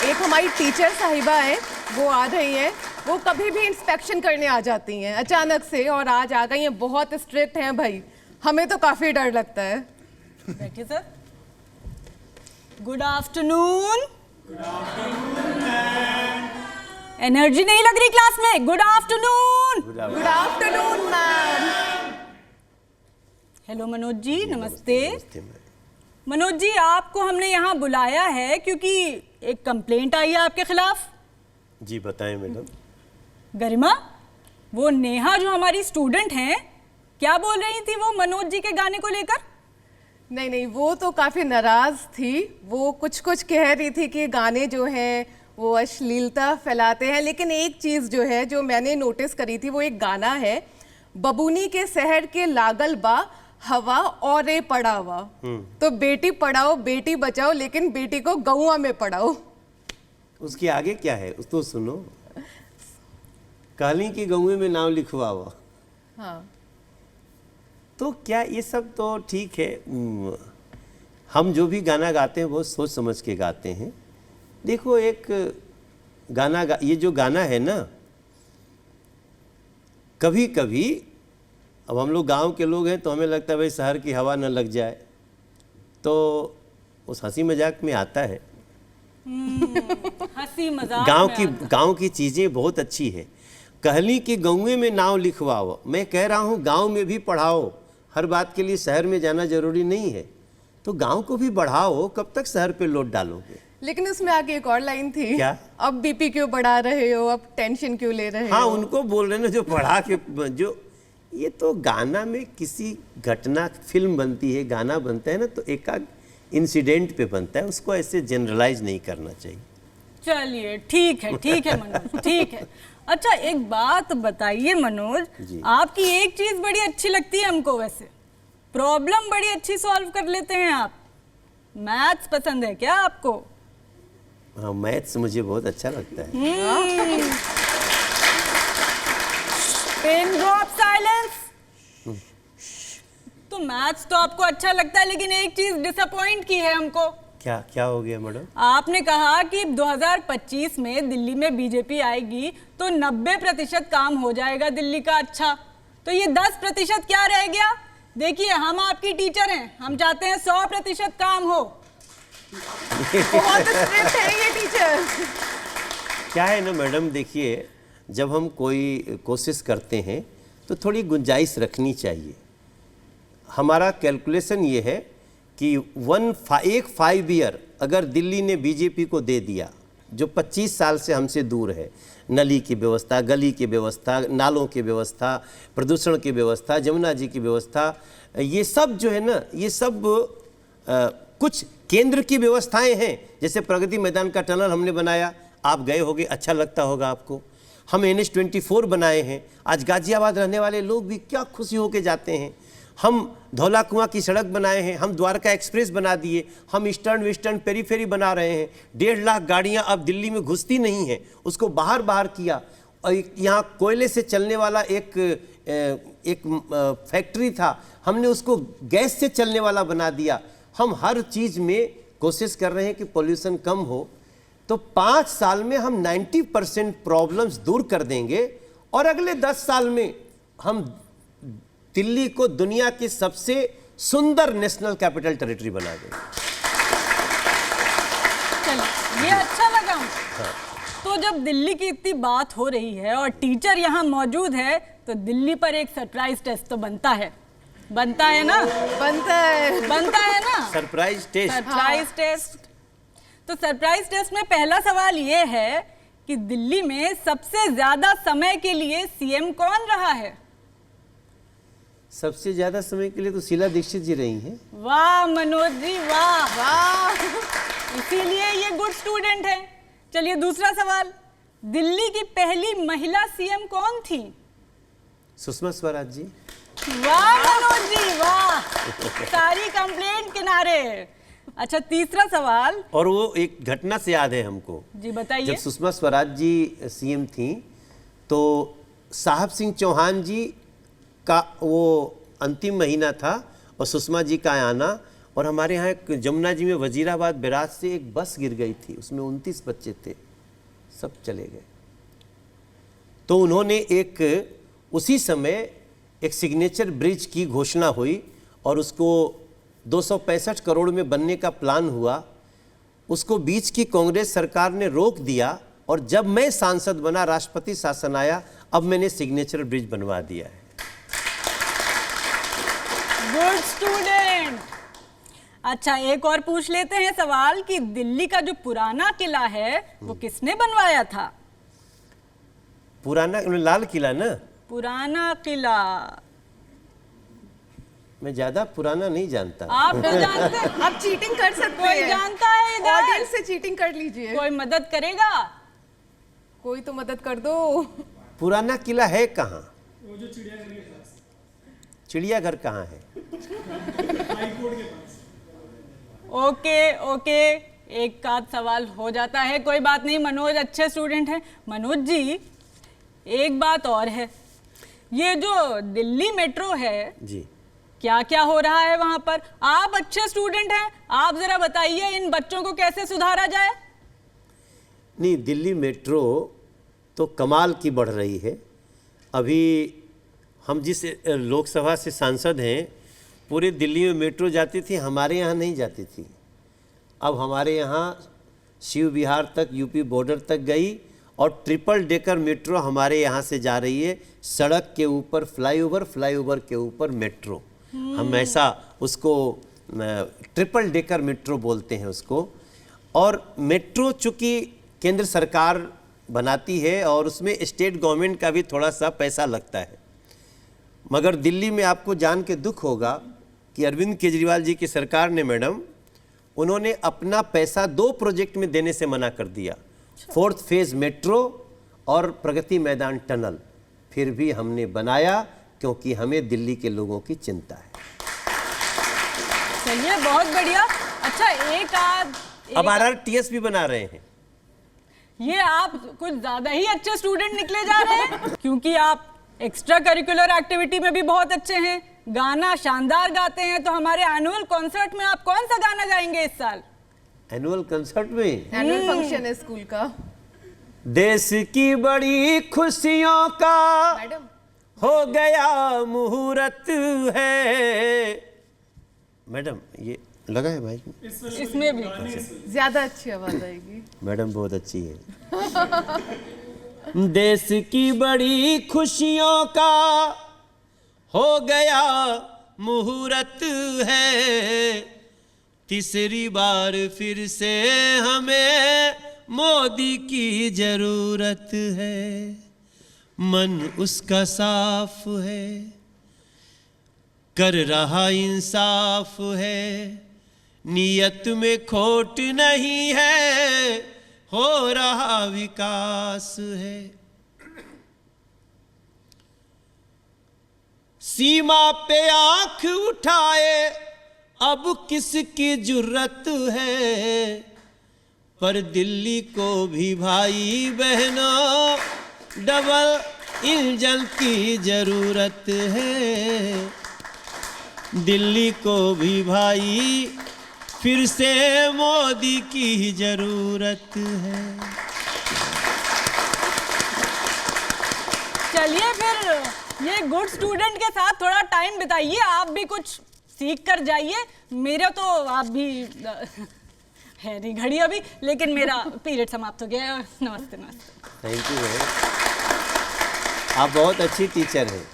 एक हमारी टीचर साहिबा है, वो आ रही हैं। वो कभी भी इंस्पेक्शन करने आ जाती हैं अचानक से, और आज आ गई हैं। बहुत स्ट्रिक्ट हैं भाई, हमें तो काफी डर लगता है। बैठिए सर। Good afternoon. एनर्जी नहीं लग रही क्लास में। Good afternoon. Good afternoon ma'am. Hello Manoj ji, नमस्ते। मनोज जी, आपको हमने यहाँ बुलाया है क्योंकि एक कंप्लेंट आई है आपके खिलाफ। जी बताएं मैडम। गरिमा, वो नेहा जो हमारी स्टूडेंट हैं, क्या बोल रही थी वो मनोज जी के गाने को लेकर? नहीं, वो तो काफी नाराज थी। वो कुछ कह रही थी कि गाने जो हैं वो अश्लीलता फैलाते हैं। लेकिन एक चीज जो है, जो मैंने नोटिस करी थी, वो एक गाना है, बबूनी के शहर के लागल बा हवा और रे पढ़ावा। तो बेटी पढ़ाओ बेटी बचाओ, लेकिन बेटी को गौआ में पढ़ाओ। उसके आगे क्या है उस तो सुनो। काली की गौए में नाम लिखवाओ। हाँ, तो क्या ये सब तो ठीक है। हम जो भी गाना गाते हैं बहुत सोच समझ के गाते हैं। देखो एक ये जो गाना है ना, कभी कभी अब हम लोग गांव के लोग हैं तो हमें लगता है भाई शहर की हवा न लग जाए, तो उस हंसी मजाक में आता है। हंसी मजाक गांव की चीज़ें बहुत अच्छी है। कहली कि गाँव में नाम लिखवाओ। मैं कह रहा हूँ गांव में भी पढ़ाओ। हर बात के लिए शहर में जाना जरूरी नहीं है, तो गांव को भी बढ़ाओ। कब तक शहर पे लोड डालोगे? लेकिन उसमें आगे एक और लाइन थी। क्या? अब बीपी क्यों बढ़ा रहे हो, अब टेंशन क्यों ले रहे हो? हाँ, उनको बोल रहे ना जो पढ़ा के जो ये तो गाना में किसी घटना, फिल्म बनती है, गाना बनता है ना, तो एक इंसिडेंट पे बनता है, उसको ऐसे जनरलाइज नहीं करना चाहिए। चलिए ठीक है मनोज, ठीक है। अच्छा एक बात बताइए मनोज, आपकी एक चीज बड़ी अच्छी लगती है हमको, वैसे प्रॉब्लम बड़ी अच्छी सॉल्व कर लेते हैं आप। मैथ्स पसंद है क्या आपको? हाँ, मैथ्स मुझे बहुत अच्छा लगता है। Pen drop silence. तो मैथ्स तो आपको अच्छा लगता है, लेकिन एक चीज डिसअपॉइंट की है हमको। क्या हो गया मैडम? आपने कहा कि 2025 में दिल्ली में बीजेपी आएगी तो 90% काम हो जाएगा दिल्ली का। अच्छा, तो ये 10% क्या रह गया? देखिए, हम आपकी टीचर हैं, हम चाहते हैं 100% काम हो। बहुत स्ट्रिक्ट है ये टीचर। क्या है ना मैडम, देखिए जब हम कोई कोशिश करते हैं तो थोड़ी गुंजाइश रखनी चाहिए। हमारा कैलकुलेशन ये है कि एक 5 ईयर अगर दिल्ली ने बीजेपी को दे दिया, जो 25 साल से हमसे दूर है, नली की व्यवस्था, गली की व्यवस्था, नालों की व्यवस्था, प्रदूषण की व्यवस्था, जमुना जी की व्यवस्था, ये सब जो है ना, ये सब कुछ केंद्र की व्यवस्थाएं हैं। जैसे प्रगति मैदान का टनल हमने बनाया, आप गए होगे, अच्छा लगता होगा आपको। हम NH24 बनाए हैं, आज गाजियाबाद रहने वाले लोग भी क्या खुशी होके जाते हैं। हम धौला कुआं की सड़क बनाए हैं, हम द्वारका एक्सप्रेस बना दिए, हम ईस्टर्न वेस्टर्न पेरीफेरी बना रहे हैं। 1.5 लाख गाड़ियां अब दिल्ली में घुसती नहीं हैं, उसको बाहर किया। और यहाँ कोयले से चलने वाला एक फैक्ट्री था, हमने उसको गैस से चलने वाला बना दिया। हम हर चीज़ में कोशिश कर रहे हैं कि पोल्यूशन कम हो। तो 5 साल में हम 90% प्रॉब्लम्स दूर कर देंगे, और अगले 10 साल में हम दिल्ली को दुनिया की सबसे सुंदर नेशनल कैपिटल टेरिटरी बना देंगे। चलो, ये अच्छा लगा। हाँ। तो जब दिल्ली की इतनी बात हो रही है और टीचर यहाँ मौजूद है, तो दिल्ली पर एक सरप्राइज टेस्ट तो बनता है ना? बनता है ना? Surprise test. तो सरप्राइज टेस्ट में पहला सवाल ये है कि दिल्ली में सबसे ज्यादा समय के लिए सीएम कौन रहा है? सबसे ज्यादा समय के लिए तो शीला दीक्षित जी रही हैं। वाह मनोज जी, वाह। इसीलिए ये गुड स्टूडेंट है। चलिए दूसरा सवाल, दिल्ली की पहली महिला सीएम कौन थी? सुषमा स्वराज जी। वाह मनोज जी, वाह। सारी कंप्लेंट किनारे। अच्छा तीसरा सवाल, और वो एक घटना से याद है हमको। जी बताइए। जब सुषमा स्वराज जी सीएम थी, तो साहब सिंह चौहान जी का वो अंतिम महीना था, और सुषमा जी का आना, और हमारे यहाँ एक जमुना जी में वजीराबाद बैराज से एक बस गिर गई थी, उसमें 29 बच्चे थे, सब चले गए। तो उन्होंने उसी समय एक सिग्नेचर ब्रिज की घोषणा हुई और उसको 265 करोड़ में बनने का प्लान हुआ। उसको बीच की कांग्रेस सरकार ने रोक दिया और जब मैं सांसद बना, राष्ट्रपति शासन आया, अब मैंने सिग्नेचर ब्रिज बनवा दिया है। Good student. अच्छा, एक और पूछ लेते हैं सवाल कि दिल्ली का जो पुराना किला है वो किसने बनवाया था? पुराना लाल किला ना? पुराना किला। मैं ज्यादा पुराना नहीं जानता। आप तो जानते हैं। आप चीटिंग कर सकते कोई हैं, जानता है इधर? ऑडियंस से चीटिंग कर लीजिए। कोई मदद करेगा? कोई तो मदद कर दो। पुराना किला है कहाँ? वो जो चिड़ियाघर कहाँ है? ओके ओके, एक आध सवाल हो जाता है, कोई बात नहीं। मनोज अच्छे स्टूडेंट हैं। मनोज जी, एक बात और है, ये जो दिल्ली मेट्रो है जी, क्या क्या हो रहा है वहां पर? आप अच्छे स्टूडेंट हैं, आप जरा बताइए इन बच्चों को कैसे सुधारा जाए। नहीं, दिल्ली मेट्रो तो कमाल की बढ़ रही है। अभी हम जिस लोकसभा से सांसद हैं, पूरे दिल्ली में मेट्रो जाती थी, हमारे यहाँ नहीं जाती थी। अब हमारे यहाँ शिव विहार तक, यूपी बॉर्डर तक गई और ट्रिपल डेकर मेट्रो हमारे यहाँ से जा रही है। सड़क के ऊपर फ्लाईओवर, फ्लाईओवर के ऊपर मेट्रो। हम ऐसा उसको ट्रिपल डेकर मेट्रो बोलते हैं उसको। और मेट्रो चूँकि केंद्र सरकार बनाती है और उसमें स्टेट गवर्नमेंट का भी थोड़ा सा पैसा लगता है, मगर दिल्ली में आपको जान के दुख होगा कि अरविंद केजरीवाल जी की सरकार ने, मैडम, उन्होंने अपना पैसा 2 प्रोजेक्ट में देने से मना कर दिया। 4th फेज मेट्रो और प्रगति मैदान टनल। फिर भी हमने बनाया क्योंकि हमें दिल्ली के लोगों की चिंता है। चलिए, बहुत बढ़िया। अच्छा, अब RRTS भी बना रहे हैं। ये आप कुछ ज्यादा ही अच्छे स्टूडेंट निकले जा रहे हैं, क्योंकि आप एक्स्ट्रा करिकुलर एक्टिविटी में भी बहुत अच्छे हैं, गाना शानदार गाते हैं। तो हमारे एनुअल कॉन्सर्ट में आप कौन सा गाना गाएंगे इस साल? एनुअल कंसर्ट में एनुअल फंक्शन है स्कूल का। देश की बड़ी खुशियों का मैडम हो गया मुहूर्त है। मैडम, ये लगा है भाई? इसमें भी ज्यादा अच्छी आवाज आएगी। मैडम बहुत अच्छी है। देश की बड़ी खुशियों का हो गया मुहूर्त है, तीसरी बार फिर से हमें मोदी की जरूरत है। मन उसका साफ है, कर रहा इंसाफ है, नियत में खोट नहीं है, हो रहा विकास है। सीमा पे आंख उठाए अब किसकी जुर्रत है, पर दिल्ली को भी भाई बहनों डबल इंजन की जरूरत है। दिल्ली को भी भाई फिर से मोदी की जरूरत है। चलिए, फिर ये गुड स्टूडेंट के साथ थोड़ा टाइम बिताइए, आप भी कुछ सीख कर जाइए। मेरा तो आप भी है नहीं घड़ी अभी, लेकिन मेरा पीरियड समाप्त हो गया है। नमस्ते नमस्ते। थैंक यू, आप बहुत अच्छी टीचर हैं।